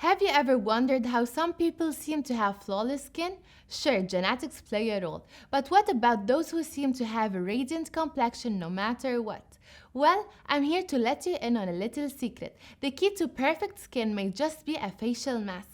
Have you ever wondered how some people seem to have flawless skin? Sure, genetics play a role, but what about those who seem to have a radiant complexion no matter what? Well, I'm here to let you in on a little secret. The key to perfect skin may just be a facial mask.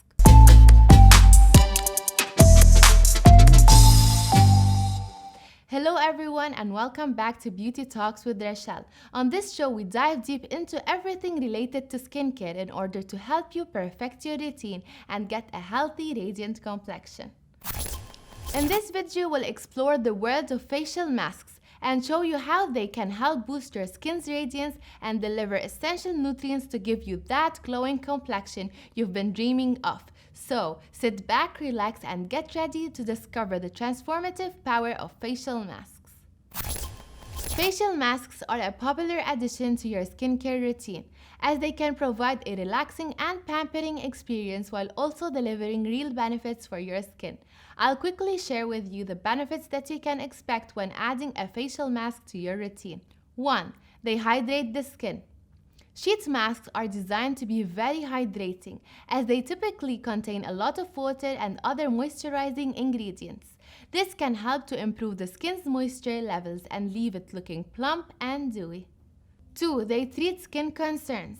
Hello everyone and welcome back to Beauty Talks with Rachel. On this show, we dive deep into everything related to skincare in order to help you perfect your routine and get a healthy, radiant complexion. In this video, we'll explore the world of facial masks and show you how they can help boost your skin's radiance and deliver essential nutrients to give you that glowing complexion you've been dreaming of. So, sit back, relax, and get ready to discover the transformative power of facial masks. Facial masks are a popular addition to your skincare routine, as they can provide a relaxing and pampering experience while also delivering real benefits for your skin. I'll quickly share with you the benefits that you can expect when adding a facial mask to your routine. 1. They hydrate the skin. Sheet masks are designed to be very hydrating, as they typically contain a lot of water and other moisturizing ingredients. This can help to improve the skin's moisture levels and leave it looking plump and dewy. 2. They treat skin concerns.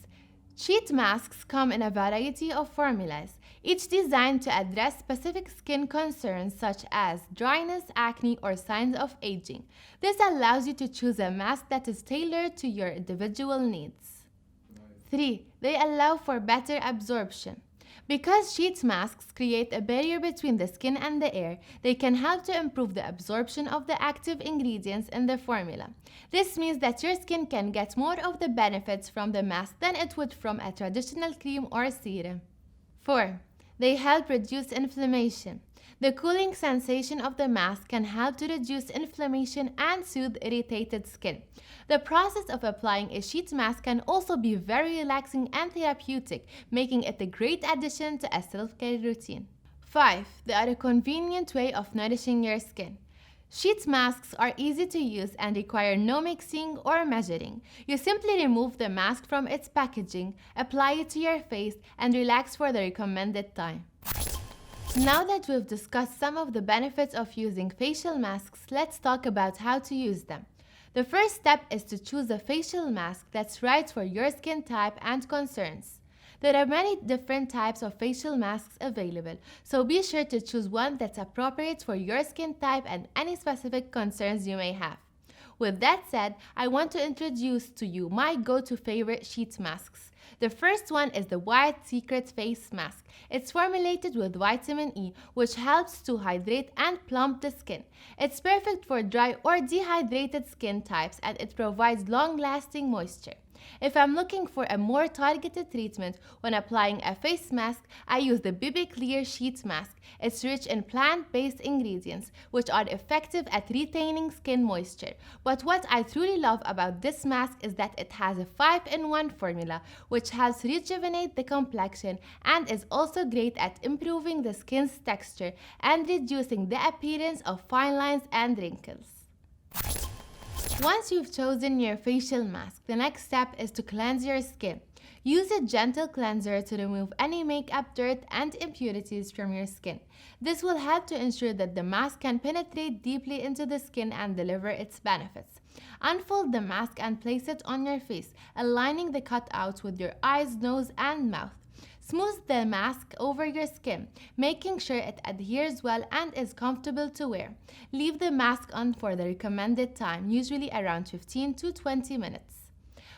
Sheet masks come in a variety of formulas, each designed to address specific skin concerns such as dryness, acne, or signs of aging. This allows you to choose a mask that is tailored to your individual needs. 3. They allow for better absorption. Because sheet masks create a barrier between the skin and the air, they can help to improve the absorption of the active ingredients in the formula. This means that your skin can get more of the benefits from the mask than it would from a traditional cream or serum. 4. They help reduce inflammation. The cooling sensation of the mask can help to reduce inflammation and soothe irritated skin. The process of applying a sheet mask can also be very relaxing and therapeutic, making it a great addition to a self-care routine. 5. They are a convenient way of nourishing your skin. Sheet masks are easy to use and require no mixing or measuring. You simply remove the mask from its packaging, apply it to your face, and relax for the recommended time. Now that we've discussed some of the benefits of using facial masks, let's talk about how to use them. The first step is to choose a facial mask that's right for your skin type and concerns. There are many different types of facial masks available, so be sure to choose one that's appropriate for your skin type and any specific concerns you may have. With that said, I want to introduce to you my go-to favorite sheet masks. The first one is the White Secret Face Mask. It's formulated with vitamin E, which helps to hydrate and plump the skin. It's perfect for dry or dehydrated skin types, and it provides long-lasting moisture. If I'm looking for a more targeted treatment when applying a face mask, I use the BB Clear Sheet Mask. It's rich in plant-based ingredients, which are effective at retaining skin moisture. But what I truly love about this mask is that it has a 5-in-1 formula, which helps rejuvenate the complexion and is also great at improving the skin's texture and reducing the appearance of fine lines and wrinkles. Once you've chosen your facial mask, the next step is to cleanse your skin. Use a gentle cleanser to remove any makeup, dirt, and impurities from your skin. This will help to ensure that the mask can penetrate deeply into the skin and deliver its benefits. Unfold the mask and place it on your face, aligning the cutouts with your eyes, nose, and mouth. Smooth the mask over your skin, making sure it adheres well and is comfortable to wear. Leave the mask on for the recommended time, usually around 15 to 20 minutes.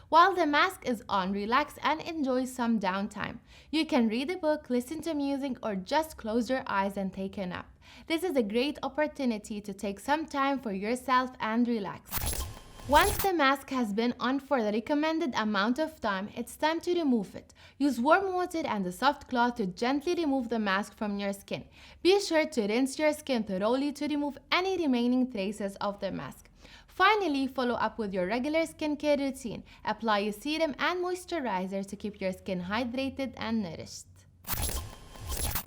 While the mask is on, relax and enjoy some downtime. You can read a book, listen to music, or just close your eyes and take a nap. This is a great opportunity to take some time for yourself and relax. Once the mask has been on for the recommended amount of time, it's time to remove it. Use warm water and a soft cloth to gently remove the mask from your skin. Be sure to rinse your skin thoroughly to remove any remaining traces of the mask. Finally, follow up with your regular skincare routine. Apply a serum and moisturizer to keep your skin hydrated and nourished.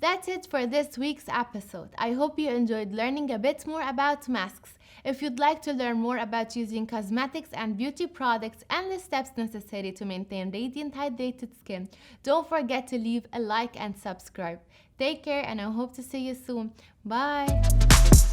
That's it for this week's episode. I hope you enjoyed learning a bit more about masks. If you'd like to learn more about using cosmetics and beauty products and the steps necessary to maintain radiant, hydrated skin, don't forget to leave a like and subscribe. Take care, and I hope to see you soon. Bye!